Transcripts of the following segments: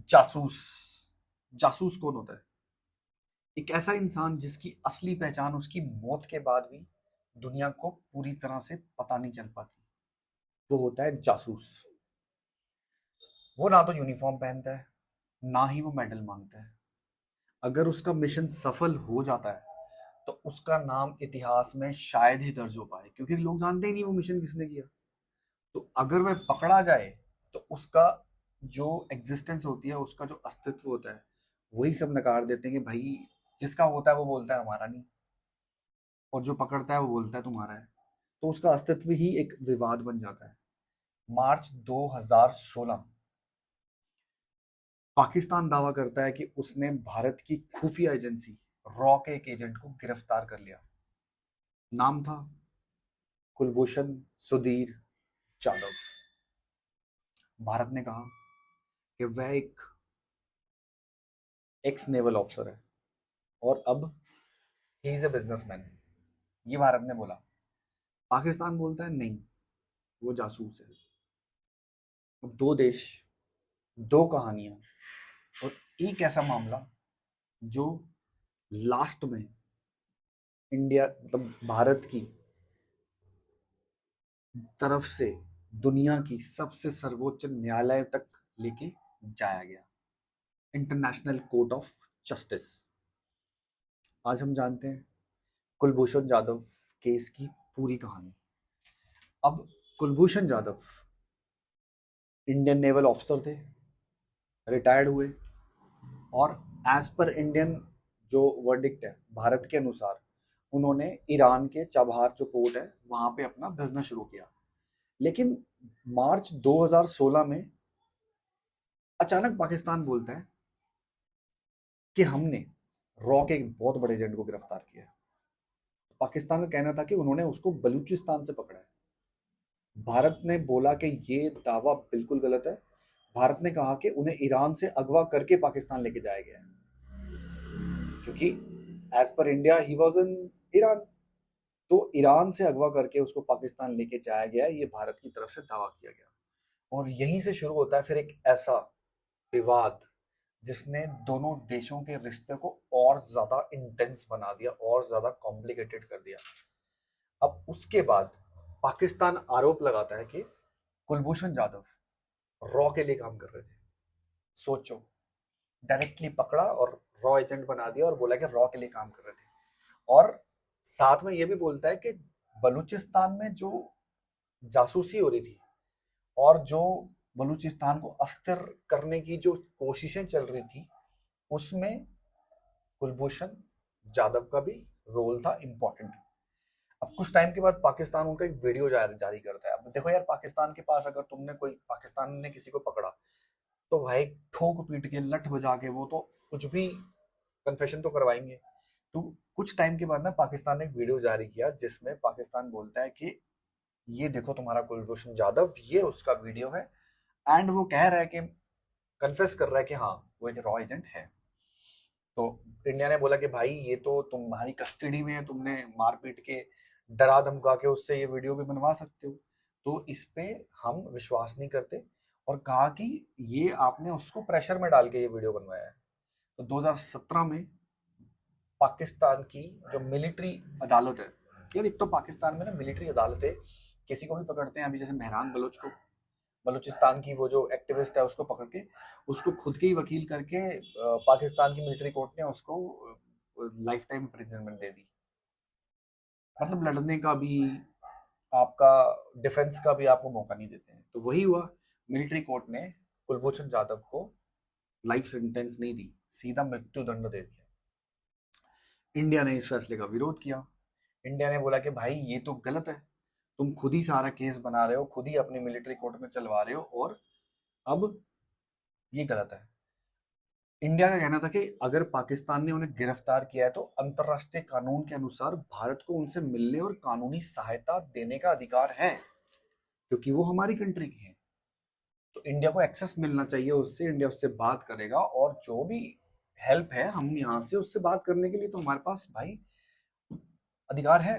जासूस। जासूस कौन होता है? एक ऐसा इंसान जिसकी असली पहचान उसकी मौत के बाद भी दुनिया को पूरी तरह से पता नहीं चल पाती, वो होता है जासूस। वो ना तो यूनिफॉर्म पहनता है, ना ही वो मेडल मांगता है। अगर उसका मिशन सफल हो जाता है तो उसका नाम इतिहास में शायद ही दर्ज हो पाए, क्योंकि लोग जानते ही नहीं वो मिशन किसने किया। तो अगर वह पकड़ा जाए तो उसका जो एग्जिस्टेंस होती है, उसका जो अस्तित्व होता है, वही सब नकार देते हैं कि भाई जिसका होता है वो बोलता है हमारा नहीं, और जो पकड़ता है वो बोलता है तुम्हारा है। तो उसका अस्तित्व ही एक विवाद बन जाता है। मार्च 2016 पाकिस्तान दावा करता है कि उसने भारत की खुफिया एजेंसी रॉ के एक एजेंट को गिरफ्तार कर लिया। नाम था कुलभूषण सुधीर जाधव। भारत ने कहा कि वह एक एक्स नेवल ऑफिसर है और अब ही इज ए बिजनेसमैन। ये भारत ने बोला। पाकिस्तान बोलता है नहीं, वो जासूस है। अब दो देश, दो कहानियां, और एक ऐसा मामला जो लास्ट में इंडिया मतलब भारत की तरफ से दुनिया की सबसे सर्वोच्च न्यायालय तक लेके जाया गया, इंटरनेशनल कोर्ट ऑफ जस्टिस। आज हम जानते हैं कुलभूषण जाधव केस की पूरी कहानी। अब Kulbhushan Jadhav Indian naval officer थे, रिटायर्ड हुए, और एज पर इंडियन जो वर्डिक्ट है भारत के अनुसार, उन्होंने ईरान के चाबहार जो पोर्ट है वहां पे अपना बिजनेस शुरू किया। लेकिन मार्च 2016 में अचानक पाकिस्तान बोलता है कि हमने रॉ के एक बहुत बड़े एजेंट को गिरफ्तार किया है। पाकिस्तान का कहना था कि उन्होंने उसको बलूचिस्तान से पकड़ा है। भारत ने बोला कि ये दावा बिल्कुल गलत है। भारत ने कहा कि उन्हें ईरान से अगवा करके पाकिस्तान लेके जाया गया है, क्योंकि एज पर इंडिया ही वॉज इन ईरान। तो ईरान से अगवा करके उसको पाकिस्तान लेके जाया गया, ये भारत की तरफ से दावा किया गया। और यहीं से शुरू होता है फिर एक ऐसा विवाद जिसने दोनों देशों के रिश्ते को और ज्यादा इंटेंस बना दिया, और ज्यादा कॉम्प्लिकेटेड कर दिया। अब उसके बाद पाकिस्तान आरोप लगाता है कि कुलभूषण जाधव रॉ के लिए काम कर रहे थे। सोचो, डायरेक्टली पकड़ा और रॉ एजेंट बना दिया और बोला कि रॉ के लिए काम कर रहे थे। और साथ में ये भी बोलता है कि बलूचिस्तान में जो जासूसी हो रही थी और जो बलूचिस्तान को अस्थिर करने की जो कोशिशें चल रही थी, उसमें कुलभूषण जाधव का भी रोल था इम्पोर्टेंट। अब कुछ टाइम के बाद पाकिस्तान उनका एक वीडियो जारी करता है। अब देखो यार, पाकिस्तान के पास अगर तुमने कोई पाकिस्तान ने किसी को पकड़ा तो भाई ठोक पीट के लठ बजा के वो तो कुछ भी कन्फेशन तो करवाएंगे। तो कुछ टाइम के बाद ना पाकिस्तान ने एक वीडियो जारी किया जिसमें पाकिस्तान बोलता है कि ये देखो तुम्हारा कुलभूषण जाधव, ये उसका वीडियो है। एंड वो कह रहा है कि कन्फेस कर रहा है कि हाँ वो एक रॉ एजेंट है। तो इंडिया ने बोला कि भाई ये तो तुम्हारी कस्टडी में है, तुमने मारपीट के डरा धमका के उससे ये वीडियो भी बनवा सकते हो, तो इस पे हम विश्वास नहीं करते। और कहा कि ये आपने उसको प्रेशर में डाल के ये वीडियो बनवाया है। तो 2017 में पाकिस्तान की जो मिलिट्री अदालत है, यार एक तो पाकिस्तान में ना मिलिट्री अदालतें किसी को भी पकड़ते हैं। अभी जैसे मेहरान बलोच को, बलूचिस्तान की वो जो एक्टिविस्ट है उसको पकड़ के उसको खुद के ही वकील करके पाकिस्तान की मिलिट्री कोर्ट ने उसको लाइफ टाइम इम्प्रिजनमेंट दे दी। मतलब लड़ने का भी, आपका डिफेंस का भी आपको मौका नहीं देते हैं। तो वही हुआ, मिलिट्री कोर्ट ने कुलभूषण जाधव को लाइफ सेंटेंस नहीं दी, सीधा मृत्यु दंड दे दिया। इंडिया ने इस फैसले का विरोध किया। इंडिया ने बोला कि भाई ये तो गलत है, तुम खुद ही सारा केस बना रहे हो, खुद ही अपनी मिलिट्री कोर्ट में चलवा रहे हो, और अब ये गलत है। इंडिया का कहना था कि अगर पाकिस्तान ने उन्हें गिरफ्तार किया है तो अंतरराष्ट्रीय कानून के अनुसार भारत को उनसे मिलने और कानूनी सहायता देने का अधिकार है, क्योंकि वो हमारी कंट्री की है। तो इंडिया को एक्सेस मिलना चाहिए उससे, इंडिया उससे बात करेगा, और जो भी हेल्प है हम यहाँ से उससे बात करने के लिए तो हमारे पास भाई अधिकार है।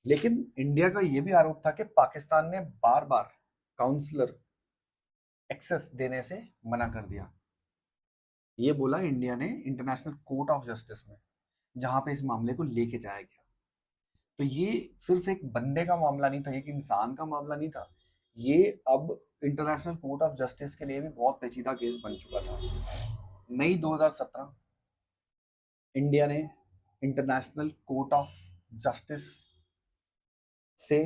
लेकिन इंडिया का यह भी आरोप था कि पाकिस्तान ने बार बार काउंसलर एक्सेस देने से मना कर दिया। ये बोला इंडिया ने इंटरनेशनल कोर्ट ऑफ जस्टिस में, जहां पे इस मामले को लेके जाया गया। तो ये सिर्फ एक बंदे का मामला नहीं था, एक इंसान का मामला नहीं था, ये अब इंटरनेशनल कोर्ट ऑफ जस्टिस के लिए भी बहुत पेचीदा केस बन चुका था। मई 2017 इंडिया ने इंटरनेशनल कोर्ट ऑफ जस्टिस से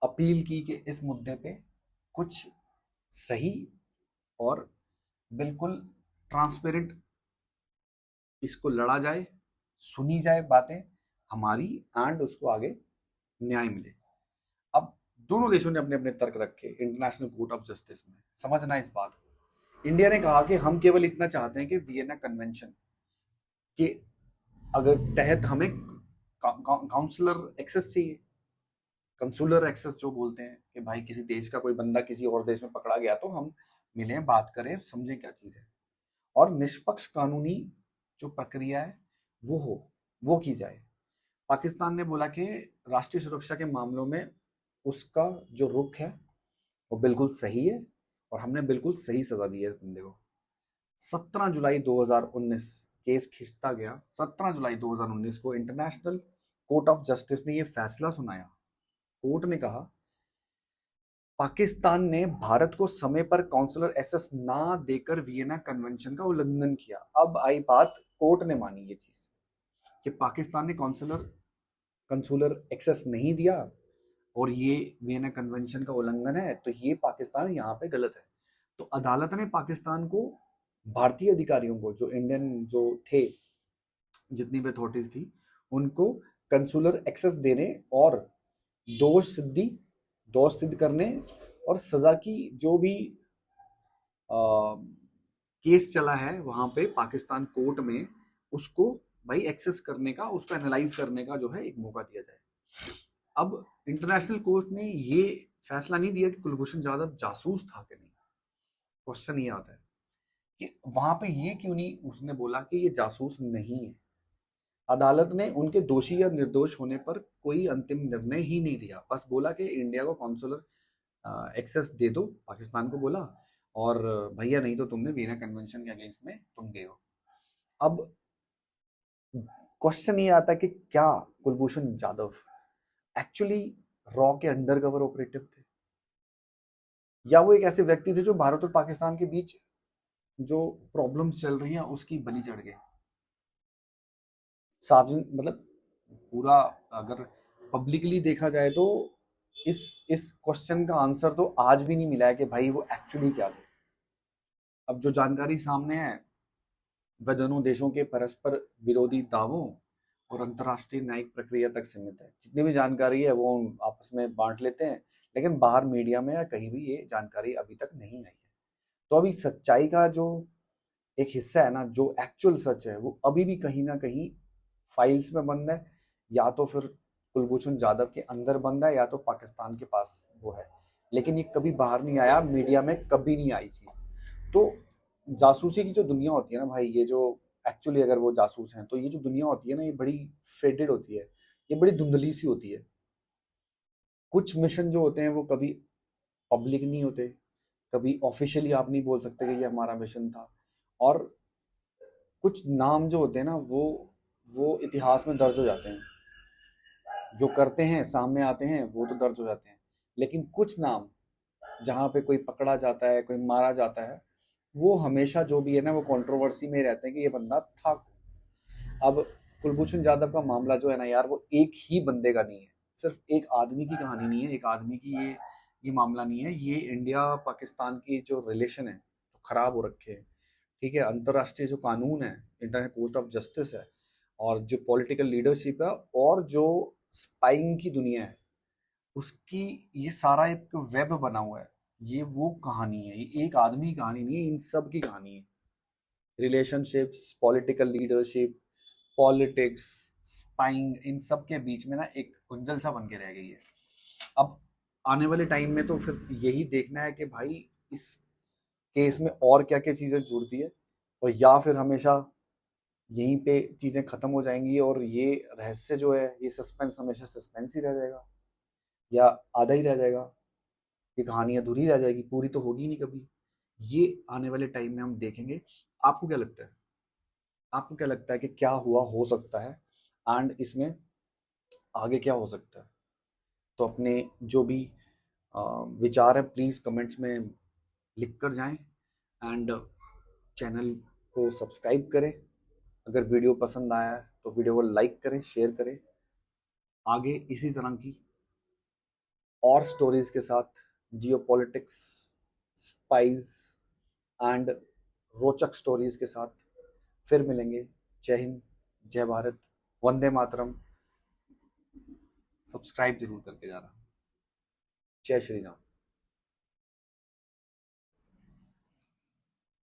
अपील की कि इस मुद्दे पे कुछ सही और बिल्कुल ट्रांसपेरेंट इसको लड़ा जाए, सुनी जाए बातें हमारी, एंड उसको आगे न्याय मिले। अब दोनों देशों ने अपने अपने तर्क रखे इंटरनेशनल कोर्ट ऑफ जस्टिस में। समझना इस बात, इंडिया ने कहा कि हम केवल इतना चाहते हैं कि वियना कन्वेंशन के अगर तहत हमें काउंसलर एक्सेस चाहिए, कंसुलर एक्सेस जो बोलते हैं कि भाई किसी देश का कोई बंदा किसी और देश में पकड़ा गया तो हम मिलें, बात करें, समझें क्या चीज़ है, और निष्पक्ष कानूनी जो प्रक्रिया है वो की जाए। पाकिस्तान ने बोला कि राष्ट्रीय सुरक्षा के मामलों में उसका जो रुख है वो बिल्कुल सही है और हमने बिल्कुल सही सजा दी है इस बंदे को। 17 जुलाई 2019 केस खिंचता गया। 17 जुलाई 2019 को इंटरनेशनल कोर्ट ऑफ जस्टिस ने ये फैसला सुनाया। कोर्ट ने कहा पाकिस्तान ने भारत को समय पर काउंसलर एक्सेस ना देकर वियना कन्वेंशन का उल्लंघन किया। अब आई बात, कोर्ट ने मानी ये चीज कि पाकिस्तान ने कंसुलर एक्सेस नहीं दिया और ये वियना कन्वेंशन का उल्लंघन है, तो ये पाकिस्तान यहाँ पे गलत है। तो अदालत ने पाकिस्तान को, भारतीय अधिकारियों को, जो इंडियन जो थे, जितनी भी अथॉरिटीज थी, उनको कंसुलर एक्सेस देने और दोष सिद्ध करने और सजा की जो भी केस चला है वहां पे पाकिस्तान कोर्ट में, उसको भाई एक्सेस करने का, उसको एनालाइज करने का जो है एक मौका दिया जाए। अब इंटरनेशनल कोर्ट ने ये फैसला नहीं दिया कि कुलभूषण जाधव जासूस था कि नहीं। क्वेश्चन ये आता है कि वहां पे ये क्यों नहीं उसने बोला कि ये जासूस नहीं है। अदालत ने उनके दोषी या निर्दोष होने पर कोई अंतिम निर्णय ही नहीं लिया, बस बोला कि इंडिया को कॉन्सुलर एक्सेस दे दो, पाकिस्तान को बोला, और भैया नहीं तो तुमने वियना कन्वेंशन के अगेंस्ट में तुम गए हो। अब क्वेश्चन ये आता है कि क्या कुलभूषण जाधव एक्चुअली रॉ के अंडरकवर ऑपरेटिव थे, या वो एक ऐसे व्यक्ति थे जो भारत और पाकिस्तान के बीच जो प्रॉब्लम्स चल रही हैं उसकी बलि चढ़ गए। सार्वजनिक मतलब पूरा अगर पब्लिकली देखा जाए तो इस क्वेश्चन का आंसर तो आज भी नहीं मिला है कि भाई वो एक्चुअली क्या थे। अब जो जानकारी सामने है वह दोनों देशों के परस्पर विरोधी दावों और अंतर्राष्ट्रीय न्यायिक प्रक्रिया तक सीमित है। जितनी भी जानकारी है वो आपस में बांट लेते हैं, लेकिन बाहर मीडिया में या कहीं भी ये जानकारी अभी तक नहीं आई है। तो अभी सच्चाई का जो एक हिस्सा है ना, जो एक्चुअल सच है, वो अभी भी कहीं ना कहीं फाइल्स में बंद है, या तो फिर कुलभूषण जाधव के अंदर बंद है, या तो पाकिस्तान के पास वो है, लेकिन ये कभी बाहर नहीं आया, मीडिया में कभी नहीं आई चीज। तो जासूसी की जो दुनिया होती है ना भाई, ये जो एक्चुअली अगर वो जासूस हैं तो ये जो दुनिया होती है ना, ये बड़ी फेडेड होती है, ये बड़ी धुंधली सी होती है। कुछ मिशन जो होते हैं वो कभी पब्लिक नहीं होते, कभी ऑफिशियली आप नहीं बोल सकते कि ये हमारा मिशन था, और कुछ नाम जो होते हैं ना वो इतिहास में दर्ज हो जाते हैं, जो करते हैं सामने आते हैं वो तो दर्ज हो जाते हैं, लेकिन कुछ नाम जहाँ पे कोई पकड़ा जाता है, कोई मारा जाता है, वो हमेशा जो भी है ना वो कंट्रोवर्सी में रहते हैं कि ये बंदा था। अब कुलभूषण जाधव का मामला जो है ना यार, वो एक ही बंदे का नहीं है, सिर्फ एक आदमी की कहानी नहीं है, एक आदमी की ये मामला नहीं है। ये इंडिया पाकिस्तान की जो रिलेशन है तो खराब हो रखे हैं, ठीक है। अंतर्राष्ट्रीय जो कानून है, इंटरनेशनल कोर्ट ऑफ जस्टिस है, और जो पॉलिटिकल लीडरशिप है, और जो स्पाइंग की दुनिया है उसकी, ये सारा एक वेब बना हुआ है। ये वो कहानी है, ये एक आदमी की कहानी नहीं है, इन सब की कहानी है। Relationships, political leadership, politics, spying, इन सब के बीच में ना एक गुंजल सा बन के रह गई है। अब आने वाले टाइम में तो फिर यही देखना है कि भाई इस केस में और क्या क्या चीज़ें जुड़ती है, और या फिर हमेशा यहीं पे चीज़ें ख़त्म हो जाएंगी और ये रहस्य जो है, ये सस्पेंस हमेशा सस्पेंस ही रह जाएगा, या आधा ही रह जाएगा, ये कहानी अधूरी रह जाएगी, पूरी तो होगी नहीं कभी। ये आने वाले टाइम में हम देखेंगे। आपको क्या लगता है? आपको क्या लगता है कि क्या हुआ हो सकता है एंड इसमें आगे क्या हो सकता है? तो अपने जो भी विचार हैं प्लीज़ कमेंट्स में लिख कर जाएं एंड चैनल को सब्सक्राइब करें। अगर वीडियो पसंद आया है तो वीडियो को लाइक करें, शेयर करें। आगे इसी तरह की और स्टोरीज के साथ, जियोपॉलिटिक्स, स्पाइस एंड रोचक स्टोरीज के साथ फिर मिलेंगे। जय हिंद, जय भारत, वंदे मातरम। सब्सक्राइब जरूर करके जाना। जय श्री राम।